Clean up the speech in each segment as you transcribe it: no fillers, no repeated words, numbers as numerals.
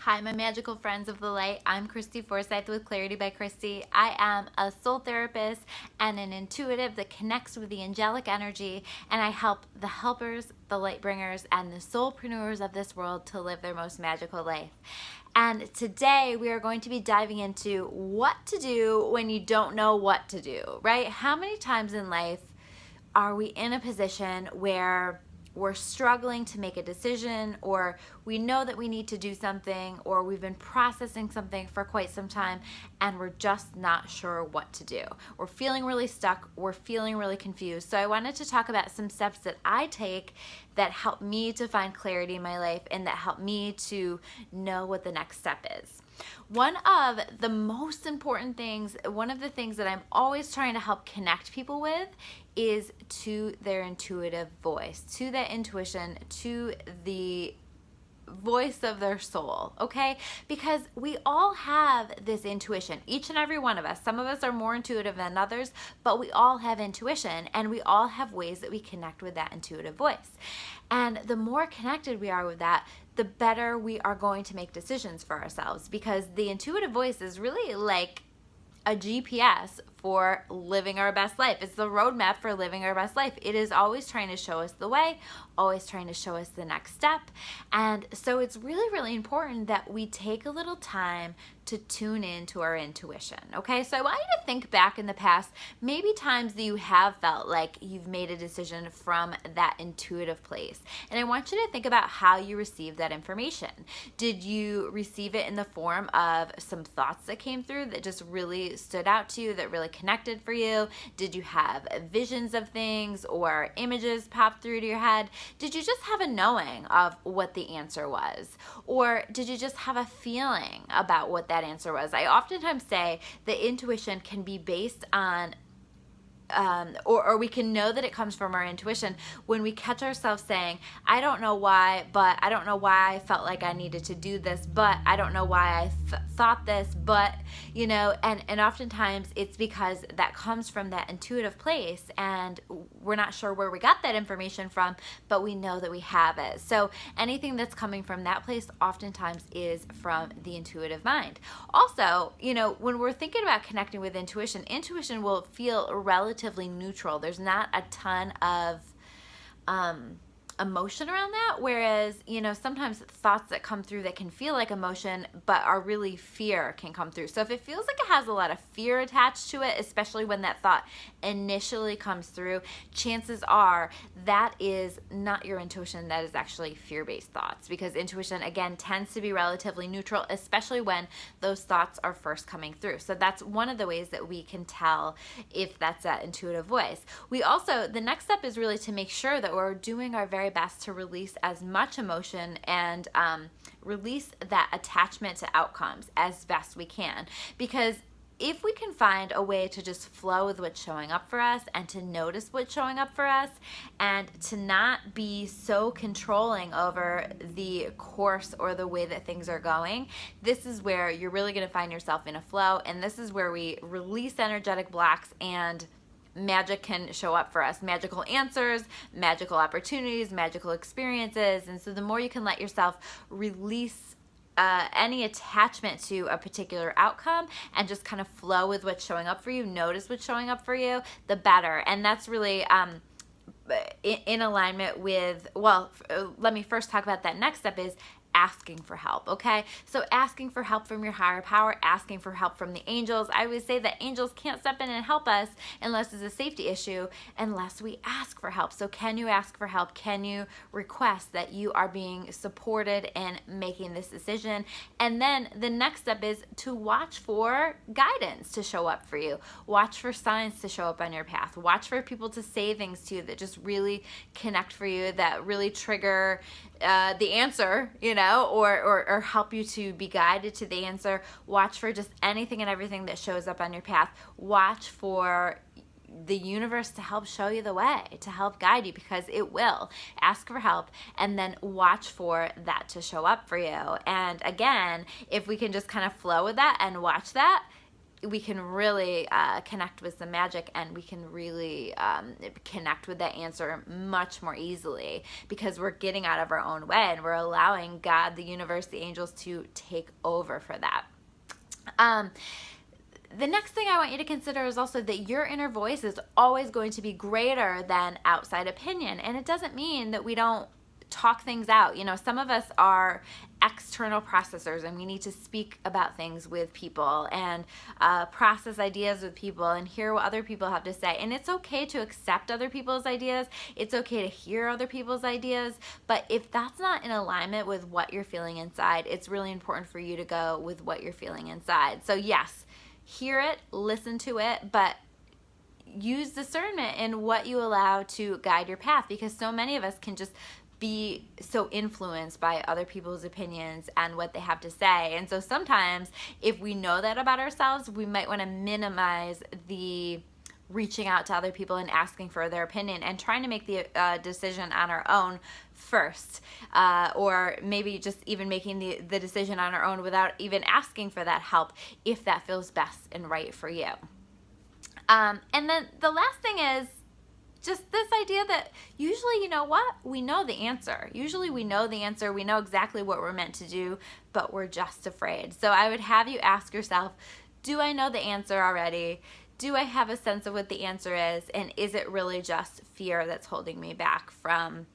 Hi, my magical friends of the light. I'm Christy Forsyth with Clarity by Christy. I am a soul therapist and an intuitive that connects with the angelic energy, and I help the helpers, the light bringers, and the soulpreneurs of this world to live their most magical life. And today we are going to be diving into what to do when you don't know what to do, right? How many times in life are we in a position where we're struggling to make a decision, or we know that we need to do something, or we've been processing something for quite some time and we're just not sure what to do? We're feeling really stuck, we're feeling really confused. So I wanted to talk about some steps that I take that help me to find clarity in my life and that help me to know what the next step is. One of the most important things, one of the things that I'm always trying to help connect people with is to their intuitive voice, to that intuition, to the voice of their soul, okay? Because we all have this intuition, each and every one of us. Some of us are more intuitive than others, but we all have intuition, and we all have ways that we connect with that intuitive voice. And the more connected we are with that, the better we are going to make decisions for ourselves, because the intuitive voice is really like a GPS for living our best life. It's the roadmap for living our best life. It is always trying to show us the way, always trying to show us the next step. And so it's really, really important that we take a little time to tune into our intuition, okay? So I want you to think back in the past, maybe times that you have felt like you've made a decision from that intuitive place. And I want you to think about how you received that information. Did you receive it in the form of some thoughts that came through that just really stood out to you, that really connected for you? Did you have visions of things or images pop through to your head? Did you just have a knowing of what the answer was? Or did you just have a feeling about what that answer was? I oftentimes say that intuition can be based on or we can know that it comes from our intuition when we catch ourselves saying, I don't know why, but I don't know why I felt like I needed to do this, but I don't know why I thought this, but, you know, and oftentimes it's because that comes from that intuitive place and we're not sure where we got that information from, but we know that we have it. So anything that's coming from that place oftentimes is from the intuitive mind. Also, you know, when we're thinking about connecting with intuition, intuition will feel relatively neutral. There's not a ton of emotion around that, whereas, you know, sometimes thoughts that come through that can feel like emotion but are really fear can come through. So if it feels like it has a lot of fear attached to it, especially when that thought initially comes through, chances are that is not your intuition, that is actually fear-based thoughts, because intuition, again, tends to be relatively neutral, especially when those thoughts are first coming through. So that's one of the ways that we can tell if that's that intuitive voice. We also, the next step is really to make sure that we're doing our very best to release as much emotion and release that attachment to outcomes as best we can. Because if we can find a way to just flow with what's showing up for us and to notice what's showing up for us and to not be so controlling over the course or the way that things are going, this is where you're really going to find yourself in a flow, and this is where we release energetic blocks and magic can show up for us. Magical answers, magical opportunities, magical experiences. And so the more you can let yourself release any attachment to a particular outcome and just kind of flow with what's showing up for you, notice what's showing up for you, the better. And that's really in alignment with, well, let me first talk about that next step is asking for help, okay? So asking for help from your higher power, asking for help from the angels. I always say that angels can't step in and help us unless it's a safety issue, unless we ask for help. So can you ask for help? Can you request that you are being supported in making this decision? And then the next step is to watch for guidance to show up for you. Watch for signs to show up on your path. Watch for people to say things to you that just really connect for you, that really trigger the answer, you know, or help you to be guided to the answer. Watch for just anything and everything that shows up on your path. Watch for the universe to help show you the way, to help guide you, because it will. Ask for help and then watch for that to show up for you. And again, if we can just kind of flow with that and watch that, we can really connect with some magic, and we can really connect with that answer much more easily, because we're getting out of our own way and we're allowing God, the universe, the angels to take over for that. The next thing I want you to consider is also that your inner voice is always going to be greater than outside opinion. And it doesn't mean that we don't talk things out. You know, some of us are external processors, and we need to speak about things with people and process ideas with people and hear what other people have to say. And it's okay to accept other people's ideas. It's okay to hear other people's ideas. But if that's not in alignment with what you're feeling inside, it's really important for you to go with what you're feeling inside. So yes, hear it, listen to it, but use discernment in what you allow to guide your path, because so many of us can just be so influenced by other people's opinions and what they have to say. And so sometimes if we know that about ourselves, we might want to minimize the reaching out to other people and asking for their opinion and trying to make the decision on our own first, or maybe just even making the decision on our own without even asking for that help, if that feels best and right for you. And then the last thing is just this idea that usually, you know what, we know the answer. Usually we know the answer. We know exactly what we're meant to do, but we're just afraid. So I would have you ask yourself, do I know the answer already? Do I have a sense of what the answer is? And is it really just fear that's holding me back from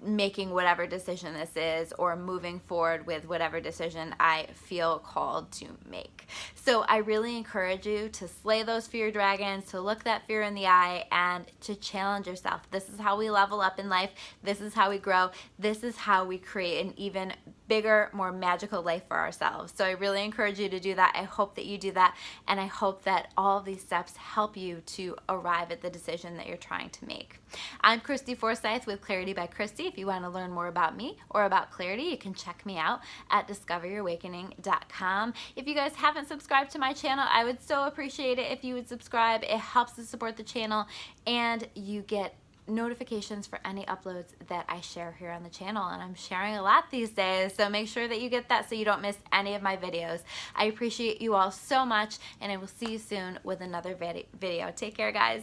making whatever decision this is, or moving forward with whatever decision I feel called to make? So I really encourage you to slay those fear dragons, to look that fear in the eye, and to challenge yourself. This is how we level up in life. This is how we grow. This is how we create an even bigger, more magical life for ourselves. So I really encourage you to do that. I hope that you do that, and I hope that all of these steps help you to arrive at the decision that you're trying to make. I'm Christy Forsyth with Clarity by Christy. If you want to learn more about me or about clarity, you can check me out at discoveryourawakening.com. If you guys haven't subscribed to my channel, I would so appreciate it if you would subscribe. It helps to support the channel, and you get notifications for any uploads that I share here on the channel, and I'm sharing a lot these days, so make sure that you get that so you don't miss any of my videos. I appreciate you all so much, and I will see you soon with another video. Take care, guys.